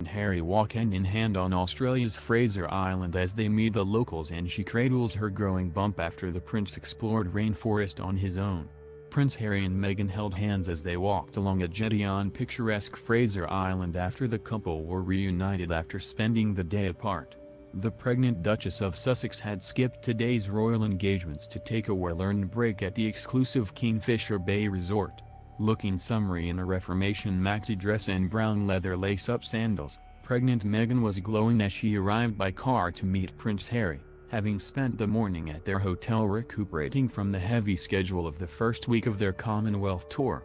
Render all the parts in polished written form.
Harry walk hand in hand on Australia's Fraser Island as they meet the locals, and she cradles her growing bump after the prince explored rainforest on his own. Prince Harry and Meghan held hands as they walked along a jetty on picturesque Fraser Island after the couple were reunited after spending the day apart. The pregnant Duchess of Sussex had skipped today's royal engagements to take a well-earned break at the exclusive Kingfisher Bay resort. Looking summery in a Reformation maxi dress and brown leather lace-up sandals, pregnant Meghan was glowing as she arrived by car to meet Prince Harry, having spent the morning at their hotel recuperating from the heavy schedule of the first week of their Commonwealth tour.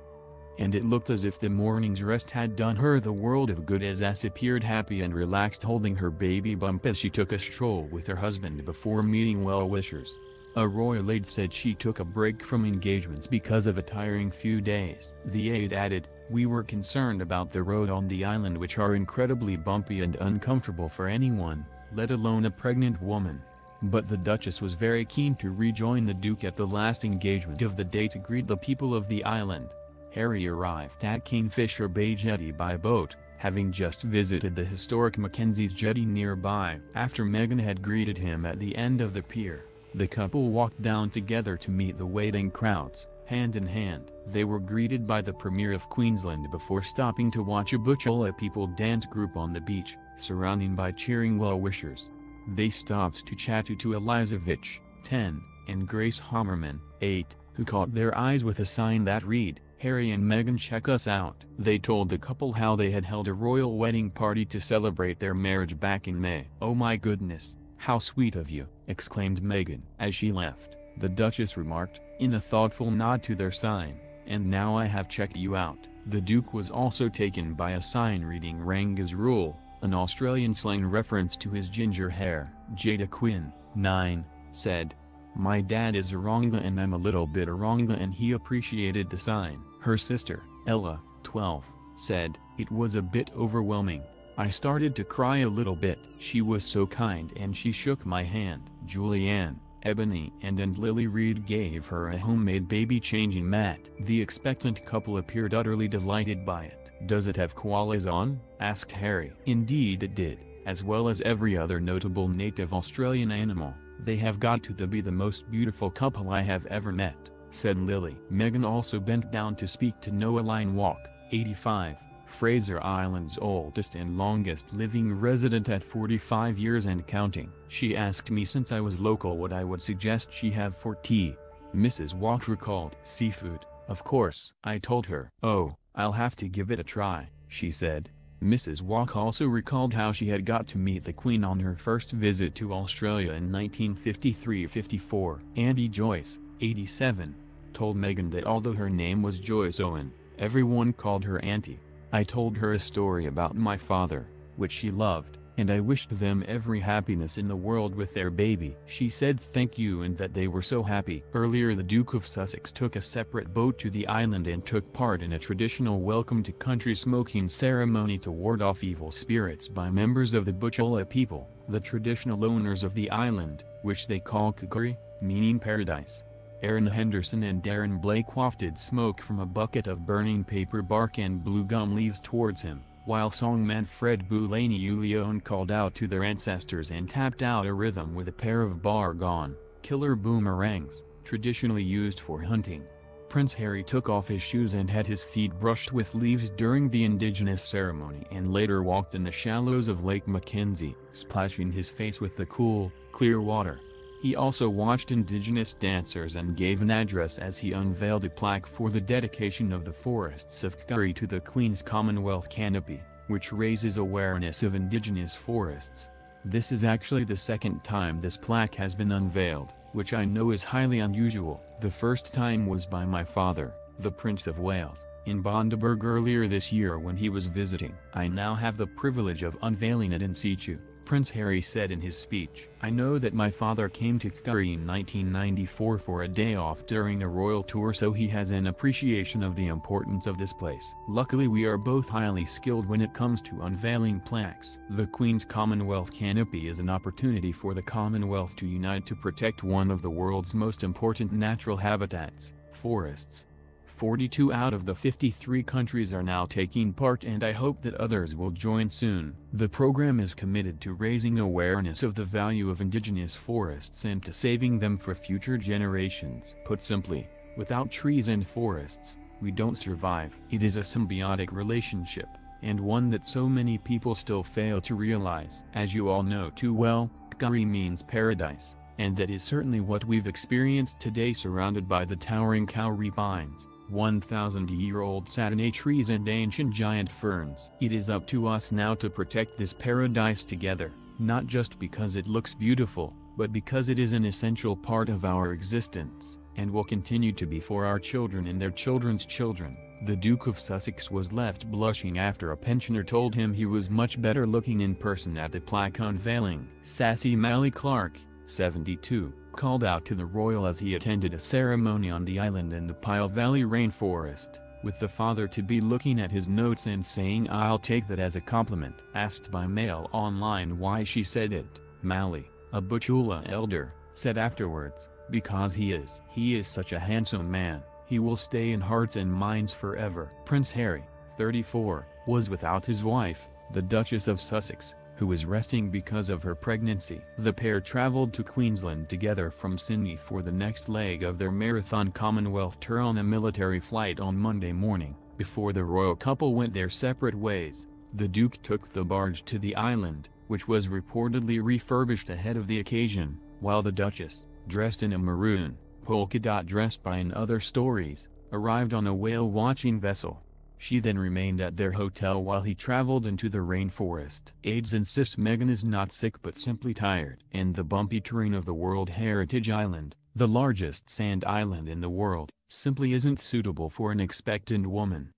And it looked as if the morning's rest had done her the world of good, as As appeared happy and relaxed holding her baby bump as she took a stroll with her husband before meeting well-wishers. A royal aide said she took a break from engagements because of a tiring few days. The aide added, "We were concerned about the road on the island, which are incredibly bumpy and uncomfortable for anyone, let alone a pregnant woman." But the Duchess was very keen to rejoin the Duke at the last engagement of the day to greet the people of the island. Harry arrived at Kingfisher Bay Jetty by boat, having just visited the historic Mackenzie's jetty nearby. After Meghan had greeted him at the end of the pier, the couple walked down together to meet the waiting crowds. Hand in hand, they were greeted by the Premier of Queensland before stopping to watch a Butchola people dance group on the beach, surrounded by cheering well-wishers. They stopped to chat to Elizavich, 10, and Grace Hammerman, 8, who caught their eyes with a sign that read, "Harry and Meghan, check us out." They told the couple how they had held a royal wedding party to celebrate their marriage back in May. "Oh my goodness, how sweet of you," exclaimed Meghan. As she left, the Duchess remarked, in a thoughtful nod to their sign, "And now I have checked you out." The Duke was also taken by a sign reading "Ranga's Rule," an Australian slang reference to his ginger hair. Jada Quinn, 9, said, "My dad is Oranga and I'm a little bit Oranga," and he appreciated the sign. Her sister, Ella, 12, said, "It was a bit overwhelming. I started to cry a little bit. She was so kind and she shook my hand." Julianne, Ebony and Lily Reid gave her a homemade baby changing mat. The expectant couple appeared utterly delighted by it. "Does it have koalas on?" asked Harry. Indeed it did, as well as every other notable native Australian animal. "They have got to be the most beautiful couple I have ever met," said Lily. Meghan also bent down to speak to Noah Line Walk, 85, Fraser Island's oldest and longest living resident at 45 years and counting. "She asked me since I was local what I would suggest she have for tea," Mrs. Walk recalled. "Seafood, of course." "I told her, 'Oh, I'll have to give it a try,'" she said. Mrs. Walk also recalled how she had got to meet the Queen on her first visit to Australia in 1953-54. Auntie Joyce, 87, told Meghan that although her name was Joyce Owen, everyone called her Auntie. "I told her a story about my father, which she loved, and I wished them every happiness in the world with their baby." She said thank you and that they were so happy. Earlier the Duke of Sussex took a separate boat to the island and took part in a traditional welcome to country smoking ceremony to ward off evil spirits by members of the Butchola people, the traditional owners of the island, which they call Kukuri, meaning paradise. Aaron Henderson and Darren Blake wafted smoke from a bucket of burning paper bark and blue gum leaves towards him, while songman Fred Boulani Ulione called out to their ancestors and tapped out a rhythm with a pair of bargon, killer boomerangs, traditionally used for hunting. Prince Harry took off his shoes and had his feet brushed with leaves during the indigenous ceremony and later walked in the shallows of Lake Mackenzie, splashing his face with the cool, clear water. He also watched indigenous dancers and gave an address as he unveiled a plaque for the dedication of the forests of Kukuri to the Queen's Commonwealth canopy, which raises awareness of indigenous forests. This is actually the second time this plaque has been unveiled, which I know is highly unusual. The first time was by my father, the Prince of Wales, in Bundaberg earlier this year when he was visiting. I now have the privilege of unveiling it in situ, Prince Harry said in his speech. "I know that my father came to Kukuri in 1994 for a day off during a royal tour, so he has an appreciation of the importance of this place. Luckily we are both highly skilled when it comes to unveiling plaques. The Queen's Commonwealth canopy is an opportunity for the Commonwealth to unite to protect one of the world's most important natural habitats, forests. 42 out of the 53 countries are now taking part, and I hope that others will join soon. The program is committed to raising awareness of the value of indigenous forests and to saving them for future generations. Put simply, without trees and forests, we don't survive. It is a symbiotic relationship, and one that so many people still fail to realize. As you all know too well, Kari means paradise, and that is certainly what we've experienced today, surrounded by the towering kauri pines, 1,000-year-old satinate trees and ancient giant ferns. It is up to us now to protect this paradise together, not just because it looks beautiful, but because it is an essential part of our existence, and will continue to be for our children and their children's children. The Duke of Sussex was left blushing after a pensioner told him he was much better looking in person at the plaque unveiling. Sassy Mally Clark, 72, called out to the royal as he attended a ceremony on the island in the Pyle Valley rainforest, with the father-to-be looking at his notes and saying, "I'll take that as a compliment." Asked by Mail Online why she said it, Mally, a Butchula elder, said afterwards, "Because he is such a handsome man, he will stay in hearts and minds forever." Prince Harry, 34, was without his wife, the Duchess of Sussex, who was resting because of her pregnancy. The pair travelled to Queensland together from Sydney for the next leg of their marathon Commonwealth tour on a military flight on Monday morning. Before the royal couple went their separate ways, the Duke took the barge to the island, which was reportedly refurbished ahead of the occasion, while the Duchess, dressed in a maroon, polka-dot dress in other stories, arrived on a whale-watching vessel. She then remained at their hotel while he traveled into the rainforest. Aides insist Meghan is not sick but simply tired. And the bumpy terrain of the World Heritage Island, the largest sand island in the world, simply isn't suitable for an expectant woman.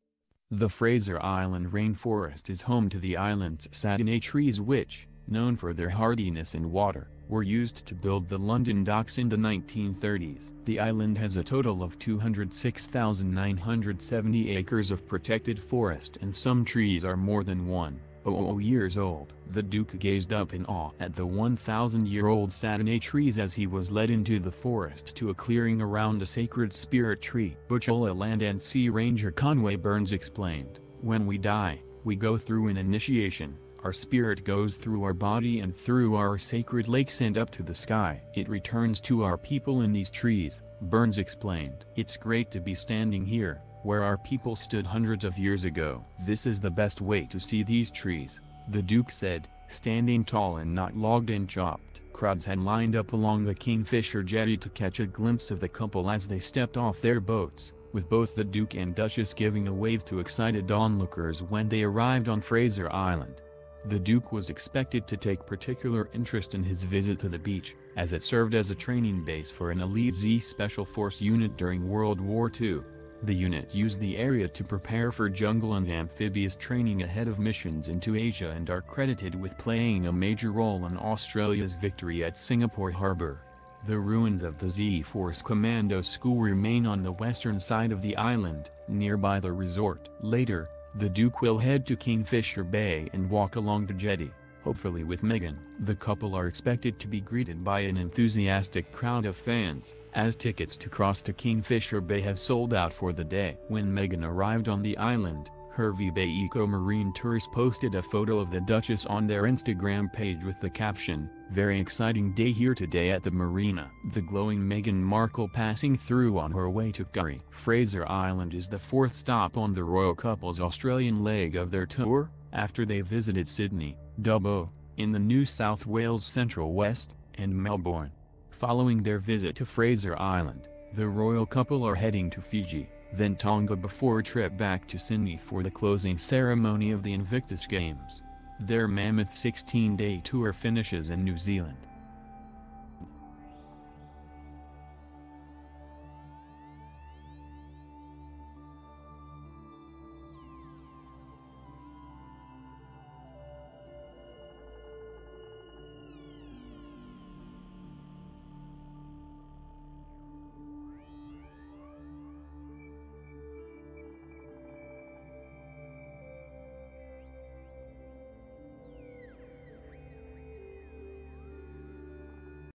The Fraser Island rainforest is home to the island's satinate trees which, known for their hardiness in water, were used to build the London docks in the 1930s. The island has a total of 206,970 acres of protected forest, and some trees are more than 100 years old. The Duke gazed up in awe at the 1,000-year-old satinate trees as he was led into the forest to a clearing around a sacred spirit tree. Butchula Land and Sea Ranger Conway Burns explained, "When we die, we go through an initiation. Our spirit goes through our body and through our sacred lakes and up to the sky. It returns to our people in these trees," Burns explained. "It's great to be standing here, where our people stood hundreds of years ago. This is the best way to see these trees," the Duke said, standing tall and not logged and chopped. Crowds had lined up along the Kingfisher jetty to catch a glimpse of the couple as they stepped off their boats, with both the Duke and Duchess giving a wave to excited onlookers when they arrived on Fraser Island. The Duke was expected to take particular interest in his visit to the beach, as it served as a training base for an elite Z Special Force unit during World War II. The unit used the area to prepare for jungle and amphibious training ahead of missions into Asia and are credited with playing a major role in Australia's victory at Singapore Harbour. The ruins of the Z Force Commando School remain on the western side of the island, nearby the resort. Later, the Duke will head to Kingfisher Bay and walk along the jetty, hopefully with Meghan. The couple are expected to be greeted by an enthusiastic crowd of fans, as tickets to cross to Kingfisher Bay have sold out for the day. When Meghan arrived on the island, Hervey Bay Eco Marine Tours posted a photo of the Duchess on their Instagram page with the caption, "Very exciting day here today at the marina." The glowing Meghan Markle passing through on her way to Kari. Fraser Island is the fourth stop on the royal couple's Australian leg of their tour, after they visited Sydney, Dubbo, in the New South Wales Central West, and Melbourne. Following their visit to Fraser Island, the royal couple are heading to Fiji, then Tonga before a trip back to Sydney for the closing ceremony of the Invictus Games. Their mammoth 16-day tour finishes in New Zealand.